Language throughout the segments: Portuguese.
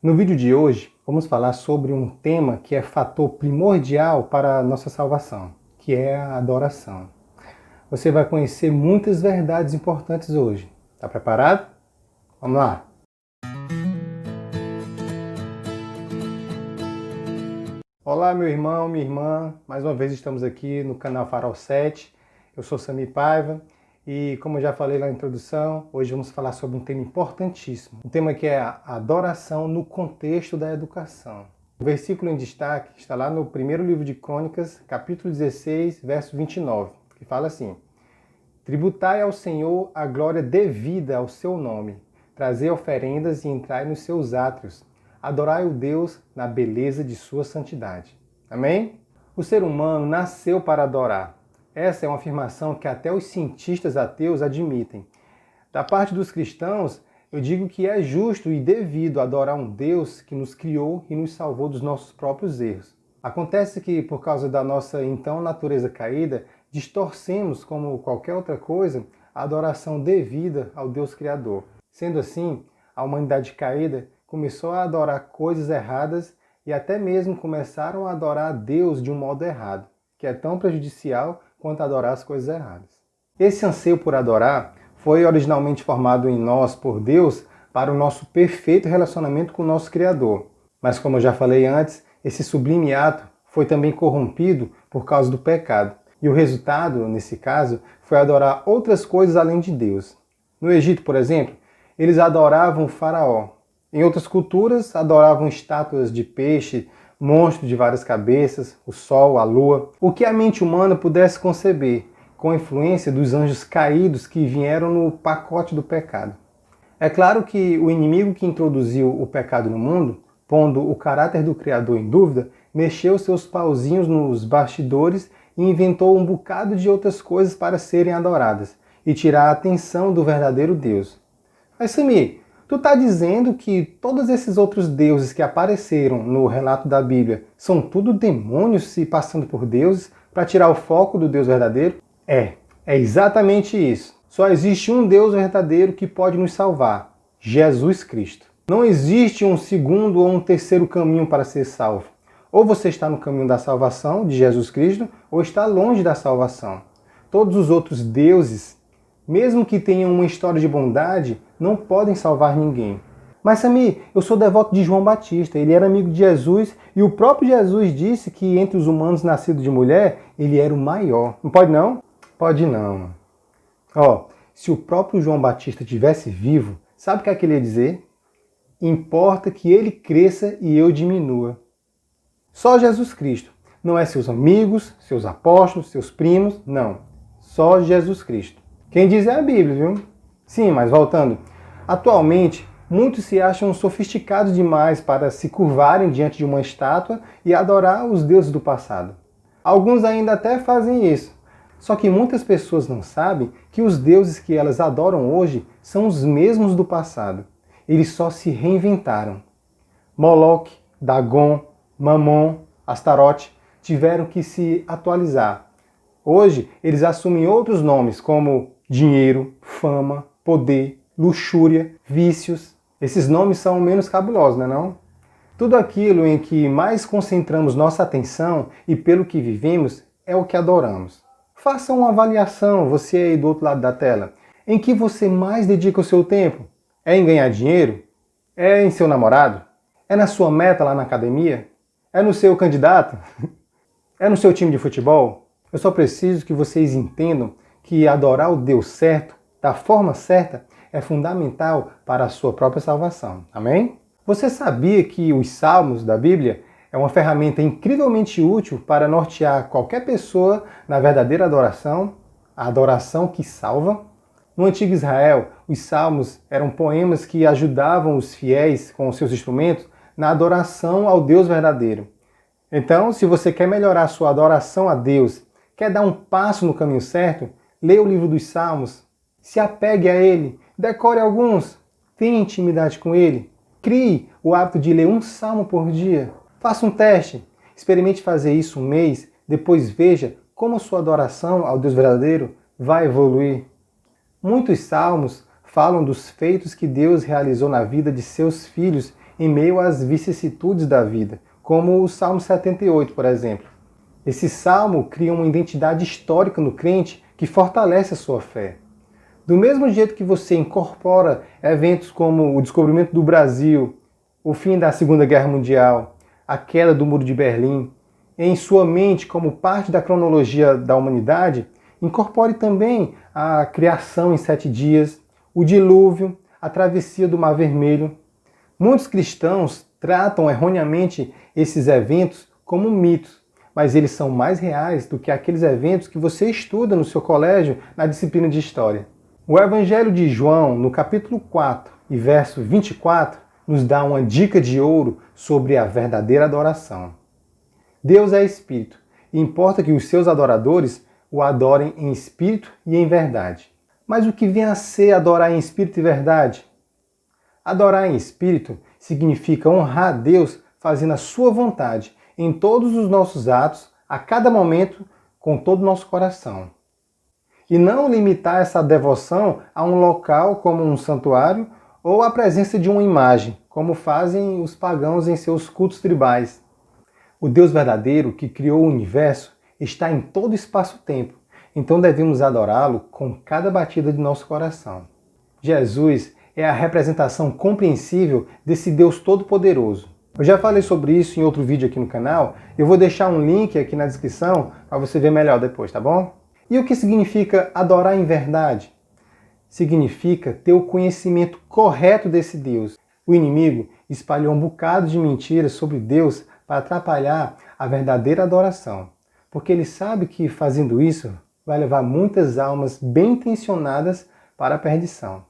No vídeo de hoje, vamos falar sobre um tema que é fator primordial para a nossa salvação, que é a adoração. Você vai conhecer muitas verdades importantes hoje. Está preparado? Vamos lá! Olá, meu irmão, minha irmã. Mais uma vez estamos aqui no canal Farol 7. Eu sou Sami Paiva e, como eu já falei na introdução, hoje vamos falar sobre um tema importantíssimo. Um tema que é a adoração no contexto da educação. O versículo em destaque está lá no primeiro livro de Crônicas, capítulo 16, verso 29, que fala assim: Tributai ao Senhor a glória devida ao seu nome, trazei oferendas e entrai nos seus átrios. Adorai o Deus na beleza de sua santidade. Amém? O ser humano nasceu para adorar. Essa é uma afirmação que até os cientistas ateus admitem. Da parte dos cristãos, eu digo que é justo e devido adorar um Deus que nos criou e nos salvou dos nossos próprios erros. Acontece que, por causa da nossa então natureza caída, distorcemos, como qualquer outra coisa, a adoração devida ao Deus Criador. Sendo assim, a humanidade caída começou a adorar coisas erradas e até mesmo começaram a adorar a Deus de um modo errado, que é tão prejudicial quanto adorar as coisas erradas. Esse anseio por adorar foi originalmente formado em nós por Deus para o nosso perfeito relacionamento com o nosso Criador. Mas, como eu já falei antes, esse sublime ato foi também corrompido por causa do pecado. E o resultado, nesse caso, foi adorar outras coisas além de Deus. No Egito, por exemplo, eles adoravam o faraó. Em outras culturas, adoravam estátuas de peixe, monstros de várias cabeças, o sol, a lua, o que a mente humana pudesse conceber, com a influência dos anjos caídos que vieram no pacote do pecado. É claro que o inimigo que introduziu o pecado no mundo, pondo o caráter do Criador em dúvida, mexeu seus pauzinhos nos bastidores e inventou um bocado de outras coisas para serem adoradas e tirar a atenção do verdadeiro Deus. Mas, Sami, tu está dizendo que todos esses outros deuses que apareceram no relato da Bíblia são tudo demônios se passando por deuses para tirar o foco do Deus verdadeiro? É exatamente isso. Só existe um Deus verdadeiro que pode nos salvar: Jesus Cristo. Não existe um segundo ou um terceiro caminho para ser salvo. Ou você está no caminho da salvação, de Jesus Cristo, ou está longe da salvação. Todos os outros deuses, mesmo que tenham uma história de bondade, não podem salvar ninguém. Mas, Sami, eu sou devoto de João Batista, ele era amigo de Jesus, e o próprio Jesus disse que entre os humanos nascidos de mulher, ele era o maior. Não pode não? Pode não. Se o próprio João Batista estivesse vivo, sabe o que é que ele ia dizer? Importa que ele cresça e eu diminua. Só Jesus Cristo. Não é seus amigos, seus apóstolos, seus primos, não. Só Jesus Cristo. Quem diz é a Bíblia, viu? Sim, mas voltando. Atualmente, muitos se acham sofisticados demais para se curvarem diante de uma estátua e adorar os deuses do passado. Alguns ainda até fazem isso. Só que muitas pessoas não sabem que os deuses que elas adoram hoje são os mesmos do passado. Eles só se reinventaram. Moloque, Dagon, Mamon, Astarote tiveram que se atualizar. Hoje, eles assumem outros nomes como dinheiro, fama, poder, luxúria, vícios. Esses nomes são menos cabulosos, não é não? Tudo aquilo em que mais concentramos nossa atenção e pelo que vivemos é o que adoramos. Faça uma avaliação, você aí do outro lado da tela. Em que você mais dedica o seu tempo? É em ganhar dinheiro? É em seu namorado? É na sua meta lá na academia? É no seu candidato? É no seu time de futebol? Eu só preciso que vocês entendam que adorar o Deus certo, da forma certa, é fundamental para a sua própria salvação. Amém? Você sabia que os Salmos da Bíblia é uma ferramenta incrivelmente útil para nortear qualquer pessoa na verdadeira adoração, a adoração que salva? No antigo Israel, os Salmos eram poemas que ajudavam os fiéis com os seus instrumentos na adoração ao Deus verdadeiro. Então, se você quer melhorar a sua adoração a Deus, quer dar um passo no caminho certo, leia o livro dos Salmos, se apegue a ele, decore alguns, tenha intimidade com ele, crie o hábito de ler um salmo por dia. Faça um teste, experimente fazer isso um mês, depois veja como a sua adoração ao Deus verdadeiro vai evoluir. Muitos salmos falam dos feitos que Deus realizou na vida de seus filhos em meio às vicissitudes da vida, como o Salmo 78, por exemplo. Esse salmo cria uma identidade histórica no crente que fortalece a sua fé. Do mesmo jeito que você incorpora eventos como o descobrimento do Brasil, o fim da Segunda Guerra Mundial, a queda do Muro de Berlim, em sua mente como parte da cronologia da humanidade, incorpore também a criação em 7 dias, o dilúvio, a travessia do Mar Vermelho. Muitos cristãos tratam erroneamente esses eventos como mitos, mas eles são mais reais do que aqueles eventos que você estuda no seu colégio na disciplina de História. O Evangelho de João, no capítulo 4 e verso 24, nos dá uma dica de ouro sobre a verdadeira adoração. Deus é Espírito, e importa que os seus adoradores o adorem em espírito e em verdade. Mas o que vem a ser adorar em espírito e verdade? Adorar em espírito significa honrar a Deus fazendo a sua vontade em todos os nossos atos, a cada momento, com todo o nosso coração. E não limitar essa devoção a um local como um santuário ou a presença de uma imagem, como fazem os pagãos em seus cultos tribais. O Deus verdadeiro que criou o universo está em todo espaço-tempo, então devemos adorá-lo com cada batida de nosso coração. Jesus é a representação compreensível desse Deus todo-poderoso. Eu já falei sobre isso em outro vídeo aqui no canal, eu vou deixar um link aqui na descrição para você ver melhor depois, tá bom? E o que significa adorar em verdade? Significa ter o conhecimento correto desse Deus. O inimigo espalhou um bocado de mentiras sobre Deus para atrapalhar a verdadeira adoração, porque ele sabe que fazendo isso vai levar muitas almas bem intencionadas para a perdição.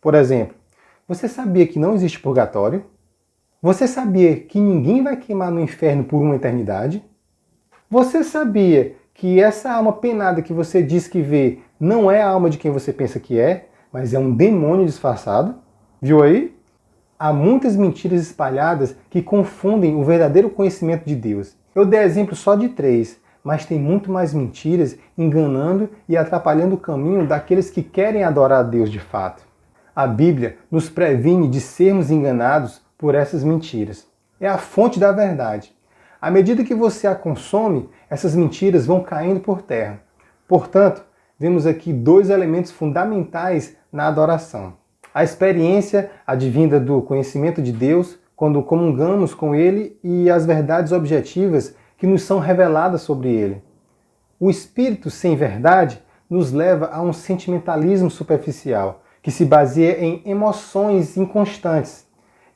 Por exemplo, você sabia que não existe purgatório? Você sabia que ninguém vai queimar no inferno por uma eternidade? Você sabia que essa alma penada que você diz que vê não é a alma de quem você pensa que é, mas é um demônio disfarçado? Viu aí? Há muitas mentiras espalhadas que confundem o verdadeiro conhecimento de Deus. Eu dei exemplo só de 3, mas tem muito mais mentiras enganando e atrapalhando o caminho daqueles que querem adorar a Deus de fato. A Bíblia nos previne de sermos enganados por essas mentiras. É a fonte da verdade. À medida que você a consome, essas mentiras vão caindo por terra. Portanto, vemos aqui 2 elementos fundamentais na adoração. A experiência advinda do conhecimento de Deus, quando comungamos com Ele, e as verdades objetivas que nos são reveladas sobre Ele. O espírito sem verdade nos leva a um sentimentalismo superficial, que se baseia em emoções inconstantes.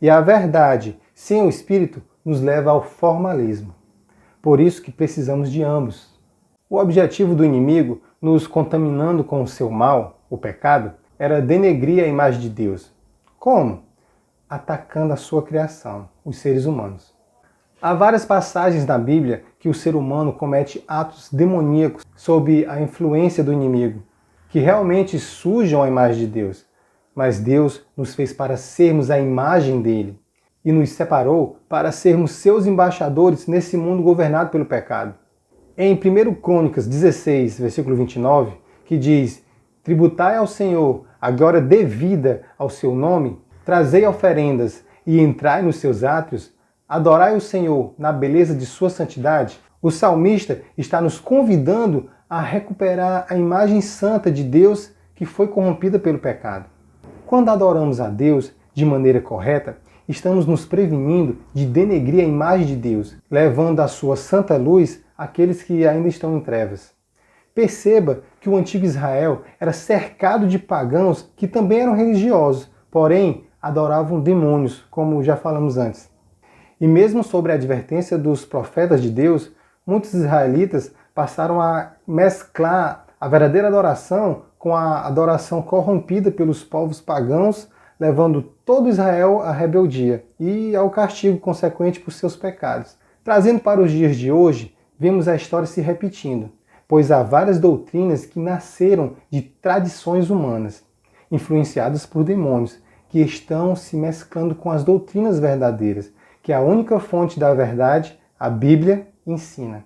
E a verdade sem o espírito nos leva ao formalismo. Por isso que precisamos de ambos. O objetivo do inimigo, nos contaminando com o seu mal, o pecado, era denegrir a imagem de Deus. Como? Atacando a sua criação, os seres humanos. Há várias passagens na Bíblia que o ser humano comete atos demoníacos sob a influência do inimigo, que realmente sujam a imagem de Deus. Mas Deus nos fez para sermos a imagem dele e nos separou para sermos seus embaixadores nesse mundo governado pelo pecado. Em 1 Crônicas 16, versículo 29, que diz: tributai ao Senhor a glória devida ao seu nome, trazei oferendas e entrai nos seus átrios, adorai o Senhor na beleza de sua santidade. O salmista está nos convidando a recuperar a imagem santa de Deus que foi corrompida pelo pecado. Quando adoramos a Deus de maneira correta, estamos nos prevenindo de denegrir a imagem de Deus, levando a sua santa luz àqueles que ainda estão em trevas. Perceba que o antigo Israel era cercado de pagãos que também eram religiosos, porém adoravam demônios, como já falamos antes. E mesmo sobre a advertência dos profetas de Deus, muitos israelitas passaram a mesclar a verdadeira adoração com a adoração corrompida pelos povos pagãos, levando todo Israel à rebeldia e ao castigo consequente por seus pecados. Trazendo para os dias de hoje, vemos a história se repetindo, pois há várias doutrinas que nasceram de tradições humanas, influenciadas por demônios, que estão se mesclando com as doutrinas verdadeiras, que a única fonte da verdade, a Bíblia, ensina.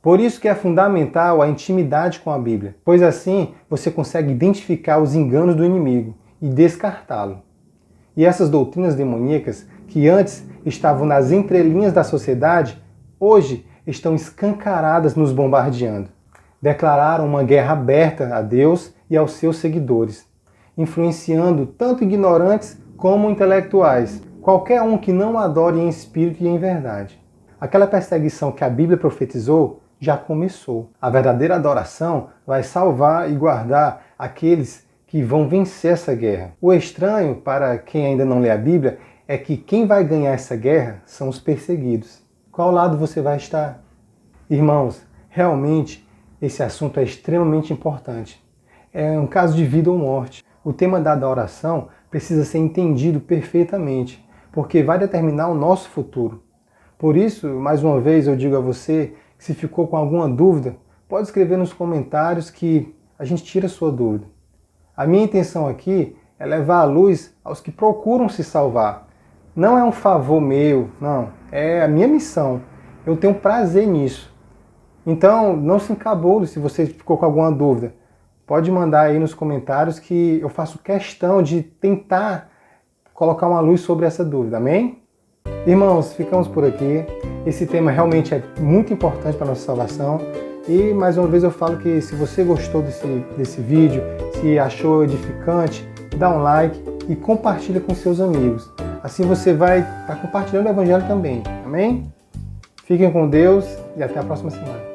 Por isso que é fundamental a intimidade com a Bíblia, pois assim você consegue identificar os enganos do inimigo e descartá-lo. E essas doutrinas demoníacas que antes estavam nas entrelinhas da sociedade, hoje estão escancaradas nos bombardeando. Declararam uma guerra aberta a Deus e aos seus seguidores, influenciando tanto ignorantes como intelectuais, qualquer um que não adore em espírito e em verdade. Aquela perseguição que a Bíblia profetizou já começou. A verdadeira adoração vai salvar e guardar aqueles que vão vencer essa guerra. O estranho, para quem ainda não lê a Bíblia, é que quem vai ganhar essa guerra são os perseguidos. Qual lado você vai estar? Irmãos, realmente esse assunto é extremamente importante. É um caso de vida ou morte. O tema da adoração precisa ser entendido perfeitamente, porque vai determinar o nosso futuro. Por isso, mais uma vez, eu digo a você que se ficou com alguma dúvida, pode escrever nos comentários que a gente tira a sua dúvida. A minha intenção aqui é levar a luz aos que procuram se salvar. Não é um favor meu, não. É a minha missão. Eu tenho prazer nisso. Então, não se encabule se você ficou com alguma dúvida. Pode mandar aí nos comentários que eu faço questão de tentar colocar uma luz sobre essa dúvida. Amém? Irmãos, ficamos por aqui. Esse tema realmente é muito importante para a nossa salvação. E mais uma vez eu falo que se você gostou desse vídeo, se achou edificante, dá um like e compartilha com seus amigos. Assim você vai estar compartilhando o Evangelho também. Amém? Fiquem com Deus e até a próxima semana.